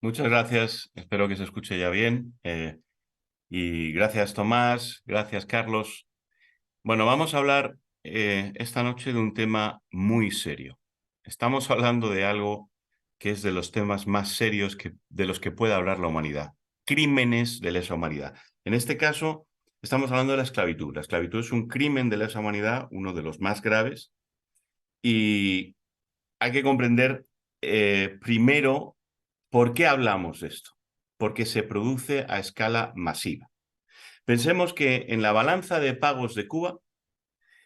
Muchas gracias, espero que se escuche ya bien. Y gracias Tomás, gracias Carlos. Bueno, vamos a hablar esta noche de un tema muy serio. Estamos hablando de algo que es de los temas más serios de los que puede hablar la humanidad. Crímenes de lesa humanidad. En este caso, estamos hablando de la esclavitud. La esclavitud es un crimen de lesa humanidad, uno de los más graves, y hay que comprender primero por qué hablamos de esto. Porque se produce a escala masiva. Pensemos que en la balanza de pagos de Cuba,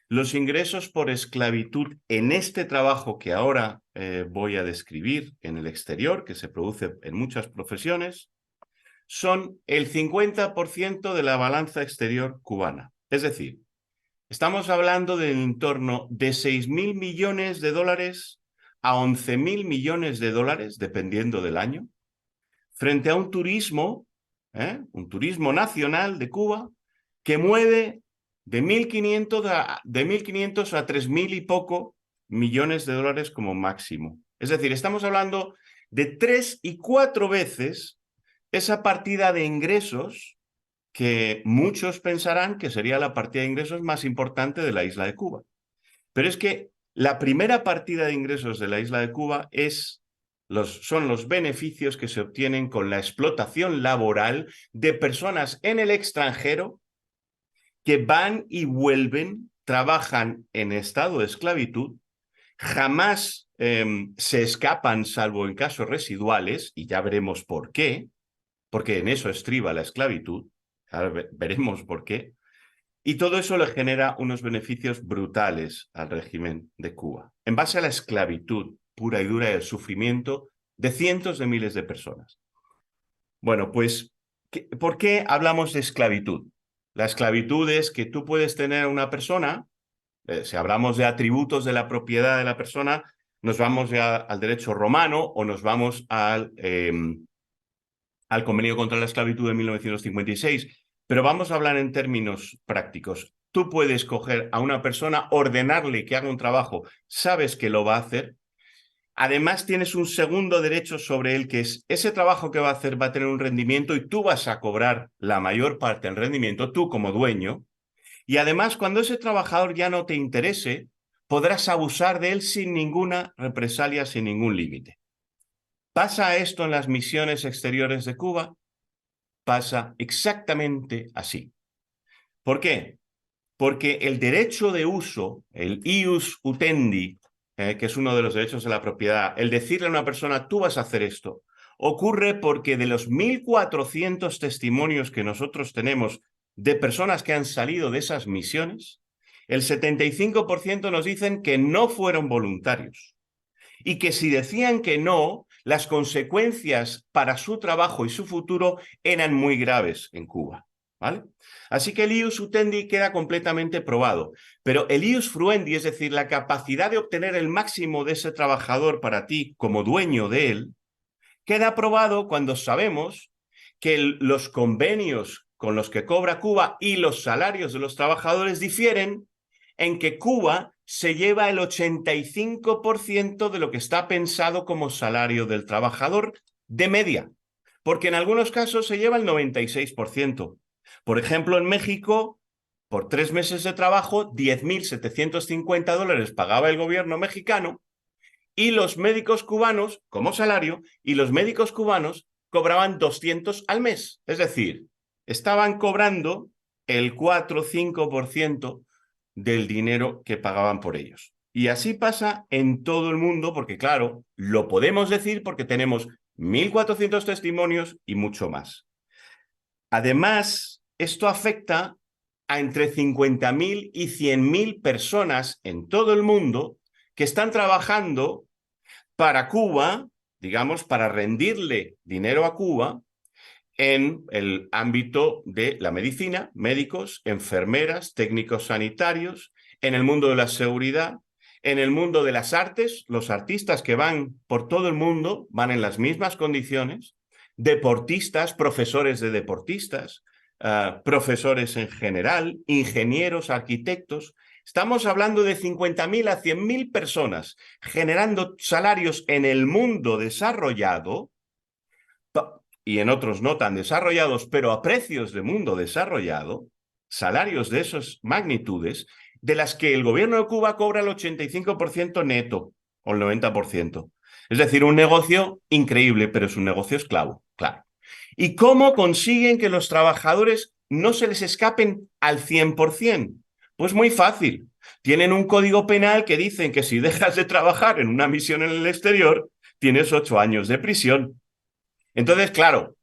los ingresos por esclavitud en este trabajo que ahora voy a describir en el exterior, que se produce en muchas profesiones, son el 50% de la balanza exterior cubana. Es decir, estamos hablando de en torno de 6.000 millones de dólares a 11.000 millones de dólares, dependiendo del año, frente a un turismo nacional de Cuba, que mueve de 1.500 a 3.000 y poco millones de dólares como máximo. Es decir, estamos hablando de 3 y 4 veces esa partida de ingresos que muchos pensarán que sería la partida de ingresos más importante de la isla de Cuba. Pero es que la primera partida de ingresos de la isla de Cuba son los beneficios que se obtienen con la explotación laboral de personas en el extranjero que van y vuelven, trabajan en estado de esclavitud, jamás se escapan salvo en casos residuales, y ya veremos por qué, porque en eso estriba la esclavitud, ahora veremos por qué, y todo eso le genera unos beneficios brutales al régimen de Cuba, en base a la esclavitud pura y dura y el sufrimiento de cientos de miles de personas. Bueno, pues, ¿por qué hablamos de esclavitud? La esclavitud es que tú puedes tener una persona, si hablamos de atributos de la propiedad de la persona, nos vamos ya al derecho romano o nos vamos al Convenio contra la Esclavitud de 1956, pero vamos a hablar en términos prácticos. Tú puedes coger a una persona, ordenarle que haga un trabajo, sabes que lo va a hacer. Además, tienes un segundo derecho sobre él, que es ese trabajo que va a hacer va a tener un rendimiento y tú vas a cobrar la mayor parte del rendimiento, tú como dueño. Y además, cuando ese trabajador ya no te interese, podrás abusar de él sin ninguna represalia, sin ningún límite. ¿Pasa esto en las misiones exteriores de Cuba? Pasa exactamente así. ¿Por qué? Porque el derecho de uso, el ius utendi, que es uno de los derechos de la propiedad, el decirle a una persona, tú vas a hacer esto, ocurre porque de los 1.400 testimonios que nosotros tenemos de personas que han salido de esas misiones, el 75% nos dicen que no fueron voluntarios y que si decían que no, las consecuencias para su trabajo y su futuro eran muy graves en Cuba. ¿Vale? Así que el ius utendi queda completamente probado, pero el ius fruendi, es decir, la capacidad de obtener el máximo de ese trabajador para ti como dueño de él, queda probado cuando sabemos que los convenios con los que cobra Cuba y los salarios de los trabajadores difieren en que Cuba se lleva el 85% de lo que está pensado como salario del trabajador de media, porque en algunos casos se lleva el 96%. Por ejemplo, en México, por 3 meses de trabajo, 10.750 dólares pagaba el gobierno mexicano y los médicos cubanos, como salario, y los médicos cubanos cobraban 200 al mes. Es decir, estaban cobrando el 4 o 5% del dinero que pagaban por ellos. Y así pasa en todo el mundo, porque claro, lo podemos decir porque tenemos 1.400 testimonios y mucho más. Además, esto afecta a entre 50.000 y 100.000 personas en todo el mundo que están trabajando para Cuba, digamos, para rendirle dinero a Cuba en el ámbito de la medicina, médicos, enfermeras, técnicos sanitarios, en el mundo de la seguridad, en el mundo de las artes, los artistas que van por todo el mundo van en las mismas condiciones, deportistas, profesores de deportistas, profesores en general, ingenieros, arquitectos. Estamos hablando de 50.000 a 100.000 personas generando salarios en el mundo desarrollado y en otros no tan desarrollados, pero a precios de mundo desarrollado, salarios de esas magnitudes, de las que el gobierno de Cuba cobra el 85% neto o el 90%. Es decir, un negocio increíble, pero es un negocio esclavo, claro. ¿Y cómo consiguen que los trabajadores no se les escapen al 100%? Pues muy fácil. Tienen un código penal que dicen que si dejas de trabajar en una misión en el exterior, tienes 8 años de prisión. Entonces, claro,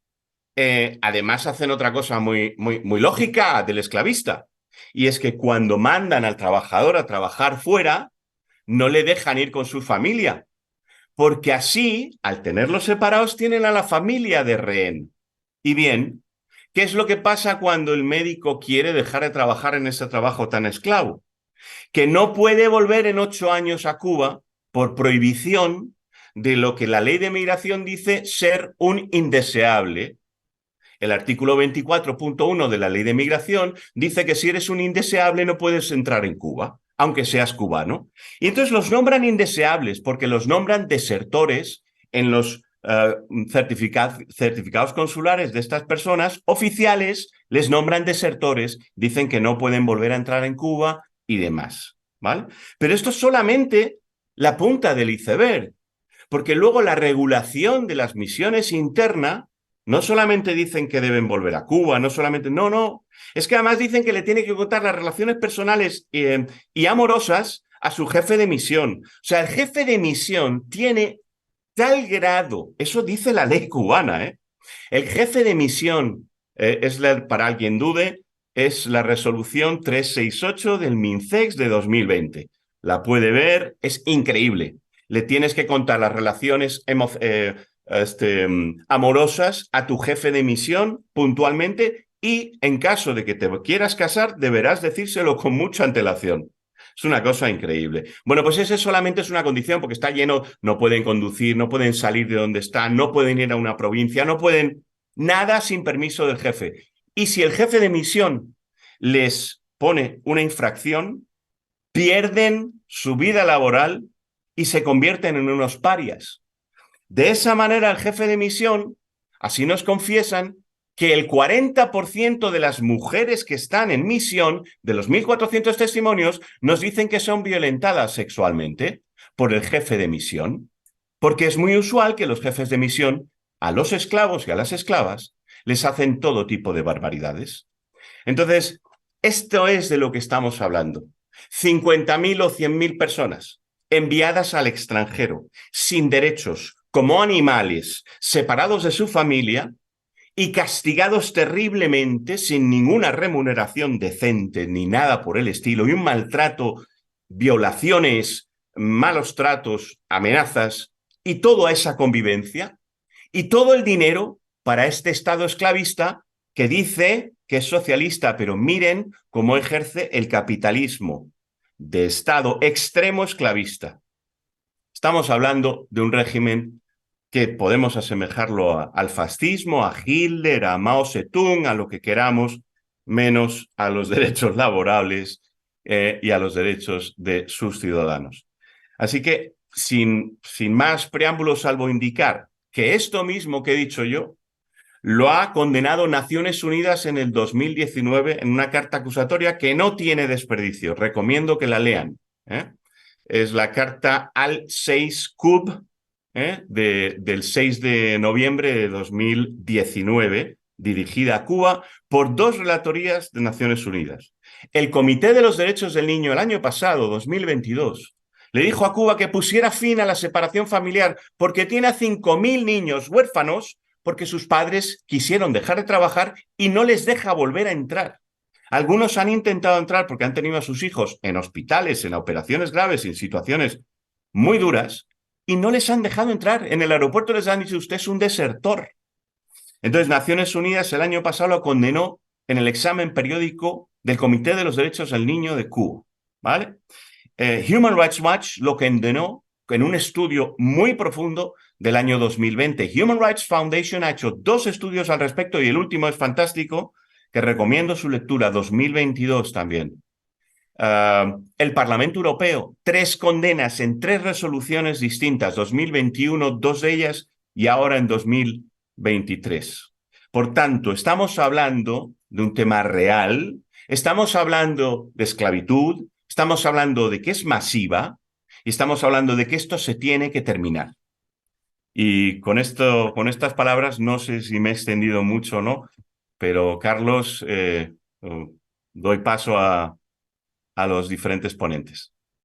además hacen otra cosa muy lógica del esclavista, y es que cuando mandan al trabajador a trabajar fuera, no le dejan ir con su familia, porque así, al tenerlos separados, tienen a la familia de rehén. Y bien, ¿qué es lo que pasa cuando el médico quiere dejar de trabajar en ese trabajo tan esclavo? Que no puede volver en 8 años a Cuba por prohibición de lo que la ley de migración dice ser un indeseable. El artículo 24.1 de la ley de migración dice que si eres un indeseable no puedes entrar en Cuba, aunque seas cubano. Y entonces los nombran indeseables porque los nombran desertores en los certificados consulares de estas personas. Oficiales les nombran desertores, dicen que no pueden volver a entrar en Cuba y demás, ¿vale? Pero esto es solamente la punta del iceberg, porque luego la regulación de las misiones internas no solamente dicen que deben volver a Cuba, no solamente... No. Es que además dicen que le tiene que contar las relaciones personales y amorosas a su jefe de misión. O sea, el jefe de misión tiene tal grado, eso dice la ley cubana, ¿eh? El jefe de misión, para alguien dude, es la resolución 368 del MINCEX de 2020. La puede ver, es increíble. Le tienes que contar las relaciones amorosas a tu jefe de misión puntualmente, y en caso de que te quieras casar, deberás decírselo con mucha antelación. Es una cosa increíble. Bueno, pues ese solamente es una condición porque está lleno, no pueden conducir, no pueden salir de donde están, no pueden ir a una provincia, no pueden nada sin permiso del jefe. Y si el jefe de misión les pone una infracción, pierden su vida laboral y se convierten en unos parias. De esa manera, el jefe de misión, así nos confiesan, que el 40% de las mujeres que están en misión, de los 1.400 testimonios, nos dicen que son violentadas sexualmente por el jefe de misión, porque es muy usual que los jefes de misión a los esclavos y a las esclavas les hacen todo tipo de barbaridades. Entonces, esto es de lo que estamos hablando. 50.000 o 100.000 personas enviadas al extranjero, sin derechos, como animales, separados de su familia y castigados terriblemente, sin ninguna remuneración decente ni nada por el estilo, y un maltrato, violaciones, malos tratos, amenazas, y toda esa convivencia, y todo el dinero para este Estado esclavista que dice que es socialista, pero miren cómo ejerce el capitalismo de Estado extremo esclavista. Estamos hablando de un régimen que podemos asemejarlo al fascismo, a Hitler, a Mao Zedong, a lo que queramos, menos a los derechos laborales y a los derechos de sus ciudadanos. Así que, sin más preámbulos, salvo indicar que esto mismo que he dicho yo lo ha condenado Naciones Unidas en el 2019 en una carta acusatoria que no tiene desperdicio. Recomiendo que la lean. Es la carta Al-6 del 6 de noviembre de 2019, dirigida a Cuba por 2 relatorías de Naciones Unidas. El Comité de los Derechos del Niño el año pasado, 2022, le dijo a Cuba que pusiera fin a la separación familiar porque tiene a 5.000 niños huérfanos porque sus padres quisieron dejar de trabajar y no les deja volver a entrar. Algunos han intentado entrar porque han tenido a sus hijos en hospitales, en operaciones graves, en situaciones muy duras, y no les han dejado entrar. En el aeropuerto les han dicho, usted es un desertor. Entonces, Naciones Unidas el año pasado lo condenó en el examen periódico del Comité de los Derechos del Niño de Cuba, ¿vale? Human Rights Watch lo condenó en un estudio muy profundo del año 2020. Human Rights Foundation ha hecho 2 estudios al respecto y el último es fantástico, que recomiendo su lectura, 2022 también. El Parlamento Europeo, 3 condenas en 3 resoluciones distintas, 2021, 2 de ellas, y ahora en 2022 23. Por tanto, estamos hablando de un tema real, estamos hablando de esclavitud, estamos hablando de que es masiva y estamos hablando de que esto se tiene que terminar. Y con esto, con estas palabras, no sé si me he extendido mucho o no, pero Carlos, doy paso a los diferentes ponentes.